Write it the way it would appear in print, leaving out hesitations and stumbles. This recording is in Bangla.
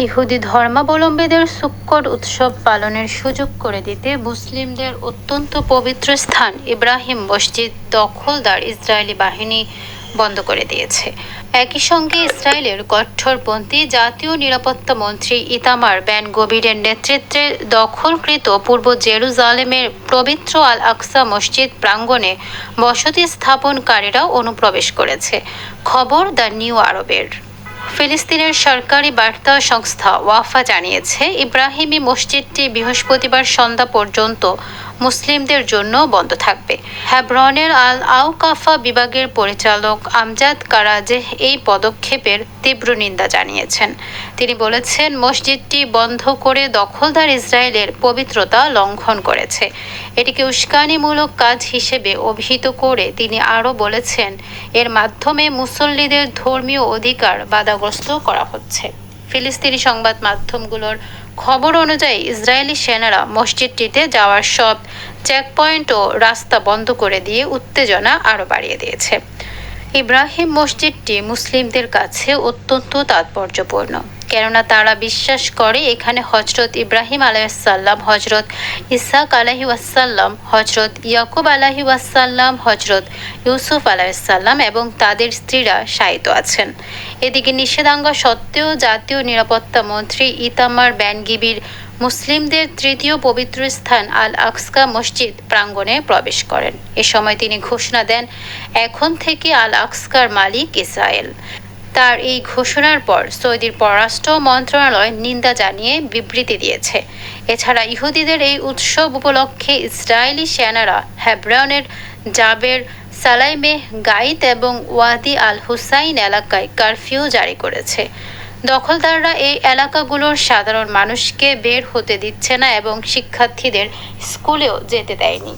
ইহুদি ধর্মাবলম্বীদের সুক্কট উৎসব পালনের সুযোগ করে দিতে মুসলিমদের অত্যন্ত পবিত্র স্থান ইব্রাহিম মসজিদ দখলদার ইসরায়েলি বাহিনী বন্ধ করে দিয়েছে। একই সঙ্গে ইসরায়েলের কট্টরপন্থী জাতীয় নিরাপত্তা মন্ত্রী ইতামার বেন গভিরের নেতৃত্বে দখলকৃত পূর্ব জেরুজালেমের পবিত্র আল আকসা মসজিদ প্রাঙ্গণে বসতি স্থাপনকারীরা অনুপ্রবেশ করেছে। খবর দ্য নিউ আরবের। ফিলিস্তিনের সরকারি বার্তা সংস্থা ওয়াফা জানিয়েছে, ইব্রাহিমী মসজিদটি বৃহস্পতিবার সন্ধ্যা পর্যন্ত মুসলিমদের জন্য বন্ধ থাকবে। হেব্রনের আল আওকাফা বিভাগের পরিচালক আমজাদ কারাজেহ এই পদক্ষেপের তীব্র নিন্দা জানিয়েছেন। তিনি বলেছেন, মসজিদটি বন্ধ করে দখলদার ইসরায়েলের পবিত্রতা লঙ্ঘন করেছে। এটিকে উস্কানিমূলক কাজ হিসেবে অভিহিত করে তিনি আরও বলেছেন, এর মাধ্যমে মুসল্লিদের ধর্মীয় অধিকার বাধাগ্রস্ত করা হচ্ছে। ফিলিস্তিনি সংবাদ মাধ্যমগুলোর খবর অনুযায়ী ইসরায়েলি সেনারা মসজিদটিতে যাওয়ার সব চেকপয়েন্ট ও রাস্তা বন্ধ করে দিয়ে উত্তেজনা আরও বাড়িয়ে দিয়েছে। ইব্রাহিম মসজিদটি মুসলিমদের কাছে অত্যন্ত তাৎপর্যপূর্ণ, কেননা তারা বিশ্বাস করে এখানে হজরত ইব্রাহিম আলাইহিসসালাম, হজরত ইসহাক আলাইহিসসালাম, হজরত ইয়াকুব আলাইহিসসালাম, হজরত ইউসুফ আলাইহিসসালাম এবং তাদের স্ত্রীরা শায়িত আছেন। এদিকে নিষেধাজ্ঞা সত্ত্বেও জাতীয় নিরাপত্তা মন্ত্রী ইতামার বেন গভির মুসলিমদের তৃতীয় পবিত্র স্থান আল আকসা মসজিদ প্রাঙ্গণে প্রবেশ করেন। এ সময় তিনি ঘোষণা দেন, এখন থেকে আল আকসার মালিক ইসরায়েল। তার এই ঘোষণার পর সৌদির পররাষ্ট্র মন্ত্রণালয় নিন্দা জানিয়ে বিবৃতি দিয়েছে। এছাড়া ইহুদিদের এই উৎসব উপলক্ষে ইসরায়েলি সেনারা হেব্রনের জাবের, সালাইমেহ, গাইত এবং ওয়াদি আল হুসাইন এলাকায় কারফিউ জারি করেছে। দখলদাররা এই এলাকাগুলোর সাধারণ মানুষকে বের হতে দিচ্ছে না এবং শিক্ষার্থীদের স্কুলেও যেতে দেয়নি।